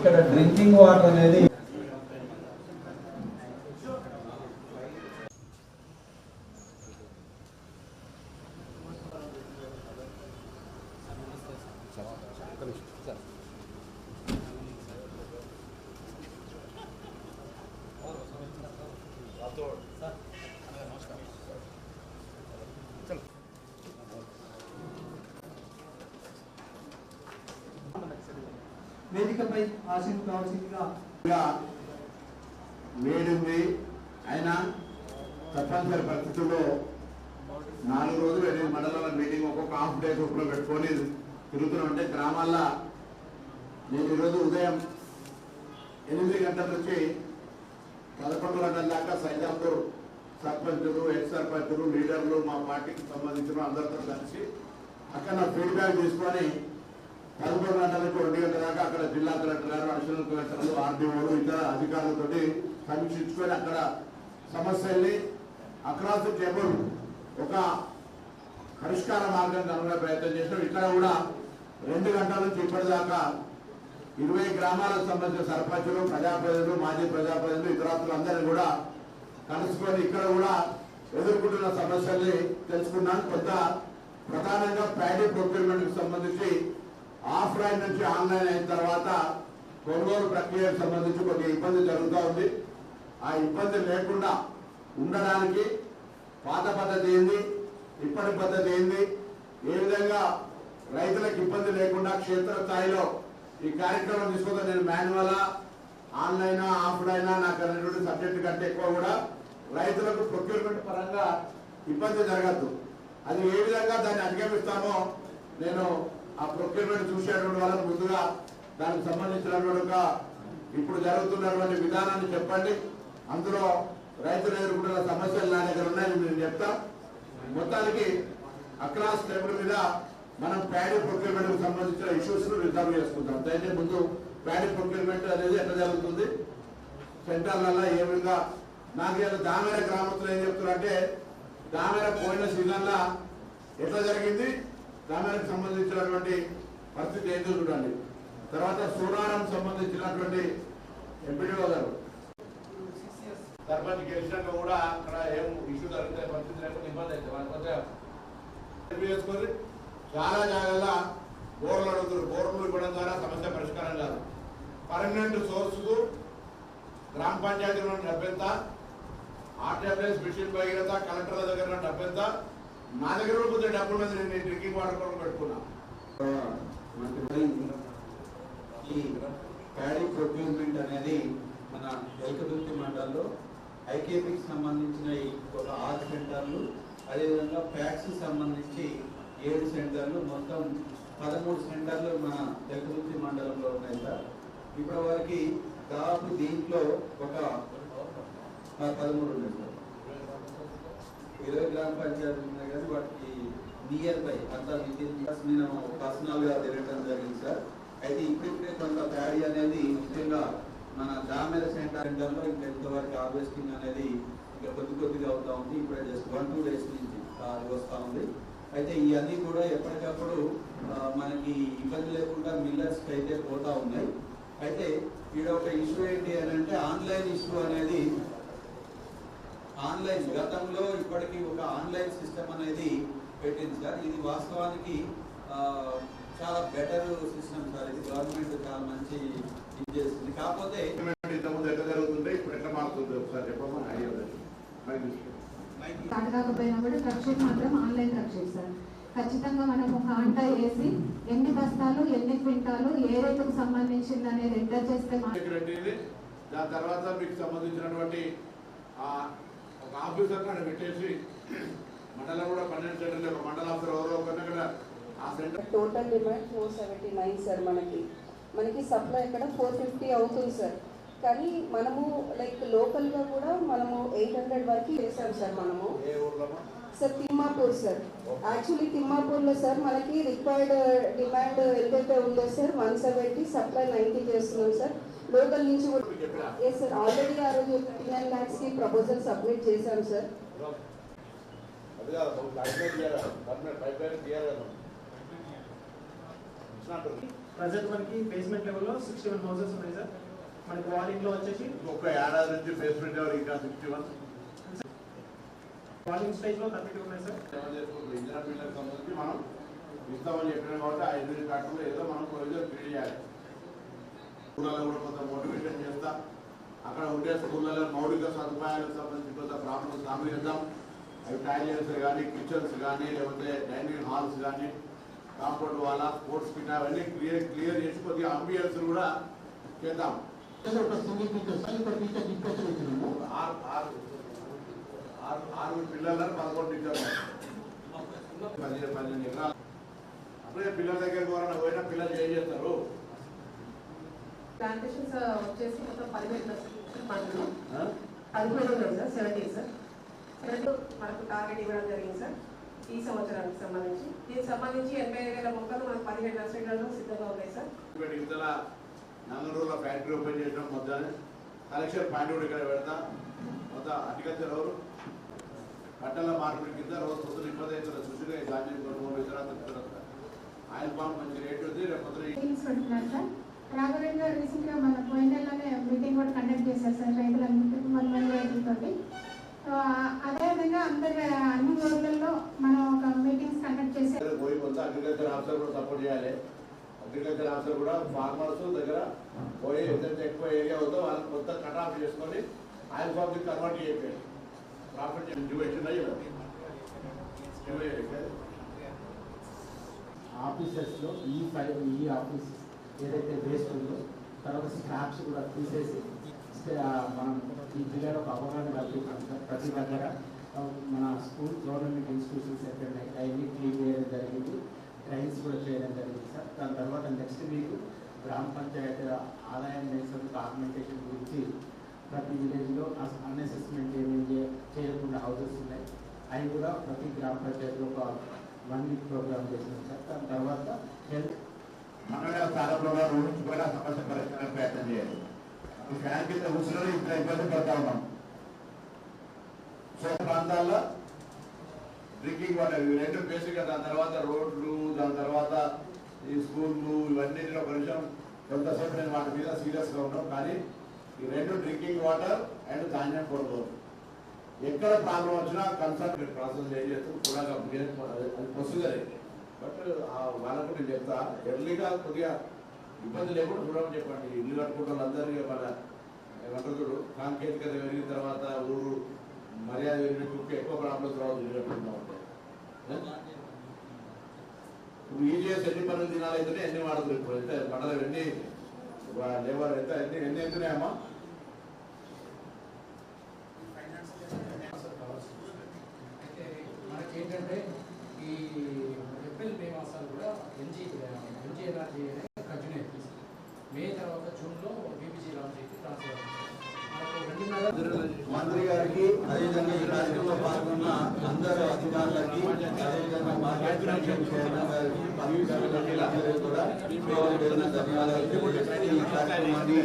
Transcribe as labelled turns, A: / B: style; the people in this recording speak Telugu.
A: ఇక్కడ డ్రింకింగ్ వాటర్ అనేది
B: వేదికపై ఆశీర్వాదం కావాల్సిందిగా
C: వేడింది అయినా తప్పనిసరి పరిస్థితుల్లో 4 రోజులు 8 మండలాల మీటింగ్ ఒక్కొక్క హాఫ్ డే గ్రూప్లో పెట్టుకొని తిరుగుతున్నామంటే గ్రామాల్లో నేను ఈరోజు ఉదయం 8 గంటల నుంచి 11 గంటల దాకా సైదాపూర్ సర్పంచులు ఎక్స్ సర్పంచులు లీడర్లు మా పార్టీకి సంబంధించిన అందరితో కలిసి అక్కడ ఫీడ్బ్యాక్ తీసుకొని 11 గంటల నుంచి 2 గంటల దాకా అక్కడ జిల్లా కలెక్టర్ గారు అడిషనల్ కలెక్టర్లు ఆర్డీఓలు ఇతర అధికారులతో సమీక్షించుకొని అక్కడ సమస్యల్ని అక్రాస్ ది టేబుల్ ఒక పరిష్కార మార్గం కనుగొనే ప్రయత్నం చేసినాం. ఇక్కడ కూడా 2 గంటల నుంచి ఇప్పటిదాకా 20 గ్రామాలకు సంబంధించిన సర్పంచులు ప్రజాప్రతినిధులు మాజీ ప్రజాప్రతినిధులు ఇతరులు అందరినీ కూడా కలుసుకొని ఇక్కడ కూడా ఎదుర్కొంటున్న సమస్యల్ని తెలుసుకున్నాను. కొంత ప్రధానంగా ప్యాడీ ప్రొక్యూర్మెంట్ కి సంబంధించి ఆఫ్లైన్ నుంచి ఆన్లైన్ అయిన తర్వాత కొనుగోలు ప్రక్రియకు సంబంధించి కొన్ని ఇబ్బంది జరుగుతూ ఉంది. ఆ ఇబ్బంది లేకుండా ఉండడానికి పాత పద్ధతి ఏంది, ఇప్పటి పద్ధతి ఏంది, ఏ విధంగా రైతులకు ఇబ్బంది లేకుండా క్షేత్రస్థాయిలో ఈ కార్యక్రమం తీసుకుంటే నేను మాన్యువల్ ఆన్లైనా ఆఫ్లైనా నాకు అనేటువంటి సబ్జెక్టు కంటే ఎక్కువ కూడా రైతులకు ప్రొక్యూర్మెంట్ పరంగా ఇబ్బంది జరగద్దు. అది ఏ విధంగా దాన్ని అధిగమిస్తామో నేను ఆ ప్రొక్యూర్మెంట్ చూసేటువంటి వాళ్ళకు ముందుగా దానికి సంబంధించినటువంటి ఇప్పుడు జరుగుతున్నటువంటి విధానాన్ని చెప్పండి. అందులో రైతులు ఎదుర్కొంటున్న సమస్యలు నా దగ్గర ఉన్నాయని నేను చెప్తా. మొత్తానికి అక్రాస్ టేబుల్ మీద మనం ప్యాడీ ప్రొక్యూర్మెంట్ కు సంబంధించిన ఇష్యూస్ రిజర్వ్ చేసుకుంటాం. దయచేసి ముందు ప్యాడీ ప్రొక్యూర్మెంట్ అనేది ఎట్లా జరుగుతుంది, సెంటర్లలో ఏ విధంగా నాకు దామెర గ్రామస్తులు ఏం చెప్తున్నారంటే దామెర పోయిన సీజన్లో ఎట్లా జరిగింది, దామెరకు సంబంధించినటువంటి పరిస్థితి ఏంటో చూడండి. తర్వాత సూరారం సంబంధించినటువంటి ఎంపీడీఓ గారు సర్పంచ్ గెలిచినాక కూడా అక్కడ ఏం ఇష్యూ జరుగుతాయి పరిస్థితి లేకపోతే ఇబ్బంది అవుతుంది. వాళ్ళ కొంచెం చేసుకొని చాలా జాగాల్లో బోర్లు అడుగుతారు. బోర్లు ఇవ్వడం ద్వారా సమస్య పరిష్కారం కాదు. పర్మనెంట్ సోర్సు గ్రామ పంచాయతీ డబ్బెంత, ఆర్టీఎఫ్ఎస్ మిషన్ భగీరథ కలెక్టర్ల దగ్గర డబ్బెంత, నా దగ్గర కొంచెం డబ్బులు మీద నేను డ్రింకింగ్ వాటర్ కూడా పెట్టుకున్నా.
A: ఈ ప్యాడీ ప్రొక్యూర్మెంట్ అనేది మన ఎల్కదుర్తి మండలంలో ఐకేపీకి సంబంధించిన ఒక 6 సెంటర్లు, అదేవిధంగా ప్యాక్స్ సంబంధించి 7 సెంటర్లు, మొత్తం 13 సెంటర్లు మన ఎల్కదుర్తి మండలంలో ఉన్నాయి సార్. ఇప్పటి వరకు దాదాపు దీంట్లో ఒక 13 ఉన్నాయి సార్. 20 గ్రామ పంచాయతీలు ఉన్నాయి కానీ వాటికి నియర్ బై అంతా నేను పర్సనల్ గా తిరగడం జరిగింది సార్. అయితే ఇప్పుడిప్పుడే కొంత ప్యాడీ అనేది ముఖ్యంగా మన దామెర సెంటర్లో ఇంకా ఇంతవరకు హార్వెస్టింగ్ అనేది ఇంకా కొద్దిగా అవుతా ఉంది. ఇప్పుడే జస్ట్ 1-2 డేస్ నుంచి వస్తూ ఉంది. అయితే ఇవన్నీ కూడా ఎప్పటికప్పుడు మనకి ఇబ్బంది లేకుండా మిల్లర్స్కి అయితే పోతా ఉన్నాయి. అయితే ఈడ ఒక ఇష్యూ ఏంటి అని అంటే ఆన్లైన్ ఇష్యూ అనేది ఆన్లైన్ గతంలో ఇప్పటికీ ఒక ఆన్లైన్ సిస్టమ్ అనేది పెట్టింది సార్. ఇది వాస్తవానికి చాలా బెటర్ సిస్టమ్ సార్. ఇది గవర్నమెంట్ చాలా మంచి ఇది చేస్తుంది. కాకపోతే
C: ఇంతకుముందు ఎట్లా జరుగుతుంటే ఇప్పుడు ఎట్లా మారుతుంది ఒకసారి చెప్పమని
D: కాకపోయినా కూడా ట్రక్ మాత్రం ఆన్లైన్ ట్రక్ సార్. ఖచ్చితంగా మనం ఒక అంటా వేసి ఎన్ని బస్తాలు ఎన్ని క్వింటాలు ఏ రేటుకు సంబంధించింది అనేది ఎంటర్ చేస్తే
C: దాని తర్వాత మీకు సంబంధించినటువంటి ఒక ఆఫీసర్ అక్కడ పెట్టేసి మండలం కూడా 12 సెంటర్లు ఒక మండల ఆఫీసర్ ఎవరో ఒకరిని ఆ సెంటర్
E: టోటల్ డిమాండ్ 479 సార్. మనకి సప్లై ఇక్కడ 450 అవుతుంది సార్. కానీ మనము లైక్ లోకల్గా కూడా మనము 800 వరకు చేసాం సార్. మనము సార్ తిమ్మాపూర్ సార్. యాక్చువల్లీ తిమ్మాపూర్లో సార్ మనకి రిక్వైర్డ్ డిమాండ్ ఎంతైతే ఉందో సార్ 170, సప్లై 90 చేస్తున్నాం సార్. లోకల్ నుంచి కూడా ఎస్ సార్. ఆల్రెడీ ఆ రోజు 59 lakhs ప్రపోజల్ సబ్మిట్ చేశాం సార్.
B: ప్రజెంట్ మనకి బేస్మెంట్ లెవెల్లో 61 హౌసెస్ ఉన్నాయి సార్. మనకి వార్డింగ్ లో వచ్చేసి
C: ఒక ఏడాది నుంచి బేస్మెంట్ లెవెల్ ఇంకా 61
B: వార్డింగ్ స్టేజ్ లో 32 ఉన్నాయి సార్.
C: ఇందిరా బిల్డర్కి సంబంధించి మనం ఇస్తామని చెప్పినాం కాబట్టి 5 కాకుండా ఏదో మనం ప్రొవిజన్ క్రియేట్ చేయాలి. స్కూళ్ళలో కూడా కొంత మోటివేషన్ చేస్తాం. అక్కడ ఉండే స్కూళ్ళలో మౌలిక సదుపాయాలకు సంబంధించి కొంత ప్రాబ్లమ్స్ సాల్వ్ చేద్దాం. అవి టాయిలెట్స్ కానీ, కిచెన్స్ కానీ, లేకపోతే డైనింగ్ హాల్స్ కానీ, కాంపౌండ్ వాళ్ళ స్పోర్ట్స్ కిట్ అవన్నీ క్లియర్ చేసి కొద్దిగా అంబియన్స్ కూడా చేద్దాం. ఆరు పిల్లలను 11 టీచర్లు 15 ఎకరాలు. అప్పుడే పిల్లల దగ్గర ఎవరైనా పోయినా పిల్లలు ఏం చేస్తారు?
E: ప్లాంటేషన్స్ వచ్చేసి మొత్తం 17 పంటలు 17 ఉన్నాయి సార్. 70 సార్. 7 మనకు టార్గెట్ ఇవ్వడం జరిగింది సార్ ఈ సంవత్సరానికి సంబంధించి. దీనికి సంబంధించి 85,000 మొక్కలు మనకు 17 నర్సరీలలో సిద్ధంగా ఉన్నాయి సార్.
C: ఇతర నంగనూరులో ఫ్యాక్టరీ ఓపెన్ చేయడం మొత్తం కలెక్షన్ పాయింట్ కూడా ఇక్కడ పెడతాం. మొత్తం అగ్రికల్చర్ ఎవరు పంటల మార్పిడి కింద రోజు పొద్దున 25 సుశీగా ధాన్యం కొనుగోలు తర్వాత ఆయిల్ పామ్ మంచి రేట్ ఉంది. రేపు
D: సార్ రాఘవేంద్ర రీసెంట్ గా మన పోయిన నెలలోనే మీటింగ్ కూడా కండక్ట్ చేశారు సార్ రైతులందరికీ 1,000 రైతులతోటి. సో అదేవిధంగా అన్ని ఊర్లలో మనం ఒక మీటింగ్స్ కండక్ట్ చేశారు.
C: పోయి కొంత అగ్రికల్చర్ ఆఫీసర్ కూడా సపోర్ట్ చేయాలి. అగ్రికల్చర్ ఆఫీసర్ కూడా ఫార్మర్స్ దగ్గర పోయి ఏదైతే ఎక్కువ ఏరియా ఉందో వాళ్ళని మొత్తం కట్ ఆఫ్ చేసుకొని ఆయిల్ ఫామ్ కి కన్వర్ట్ చేయాలి. ప్రాఫిట్ డివిజన్ అయ్యి
F: ఆఫీసెస్లో ఈ ఆఫీస్ ఏదైతే వేస్ట్ ఉందో తర్వాత స్క్రాప్స్ కూడా తీసేసి మనం ఈ జిల్లాలో ఒక అవగాహన కల్పిస్తాం సార్. ప్రతి దగ్గర మన స్కూల్ గవర్నమెంట్ ఇన్స్టిట్యూషన్స్ ఎక్కడ ఉన్నాయి అవన్నీ క్లీన్ చేయడం జరిగింది. ట్రైన్స్ కూడా చేయడం జరిగింది సార్. దాని తర్వాత నెక్స్ట్ వీక్ గ్రామ పంచాయతీ ఆదాయం నేర్చుకుని డాక్యుమెంటేషన్ గురించి ప్రతి విలేజ్లో అన్అసెస్మెంట్ ఏమేమి చేయకుండా హౌసెస్ ఉన్నాయి అవి కూడా ప్రతి గ్రామ పంచాయతీలో ఒక 1 వీక్ ప్రోగ్రామ్ చేసినాం సార్. దాని తర్వాత హెల్త్
C: మండల స్థానంలో ఊహించుకోవడం సమస్య పరిష్కారం ప్రయత్నం చేయాలి. ఈ ఫ్యాన్ కింద కూర్చుని ఇంత ఇబ్బంది పడతా ఉన్నాం. సో ప్రాంతాల్లో డ్రింకింగ్ వాటర్ ఇవి 2 బేసిక్. దాని తర్వాత రోడ్లు, దాని తర్వాత ఈ స్కూళ్ళు ఇవన్నింటిలో ఒక నిమిషం కొంతసేపు నేను వాటి మీద సీరియస్గా ఉన్నాం. కానీ ఈ 2 డ్రింకింగ్ వాటర్ అండ్ ధాన్యం కొనుగోలు ఎక్కడ ప్రాబ్లం వచ్చినా కన్సల్ట్ ప్రాసెస్ ఏం చేస్తూ కూడా అది ప్రొసీజర్. బట్ వాళ్ళకు నేను చెప్తా ఎర్లీగా కొద్దిగా ఇబ్బంది లేకుండా చూడమని చెప్పండి. ఇల్లు కట్టుకుంటే వాళ్ళందరికీ మన ఏమంటారు సాంకేతికత పెరిగిన తర్వాత ఊరు మర్యాద పెరిగినట్టు ఎక్కువ ప్రాబ్లమ్స్ రావద్దు. ఇల్లు కట్టుకుంటా ఉంటాయి. ఇప్పుడు ఈజీఎస్ ఎన్ని పనులు తినాలైతేనే ఎన్ని వాడుతుంది. ఇప్పుడు ఎంత మండలం ఎన్ని లేబర్ ఎంత ఎన్ని ఎంతున్నాయమ్మా?
F: మనకేంటంటే ఈ ఏప్రిల్ మే మాసాలు కూడా ఎన్జీ ఎన్ఆర్జీ కంటిన్యూ అవుతుంది. మే తర్వాత జూన్లో బీపీజీ రామ్జీకి ట్రాన్స్ఫర్
A: మంత్రి గారికి అదేవిధంగా ఈ కార్యక్రమంలో పాల్గొన్న అందరు అధికారులకి అదేవిధంగా మార్కెట్ కమిషన్ చైర్మన్ గారికి కూడా ధన్యవాదాలు. ఈ కార్యక్రమాన్ని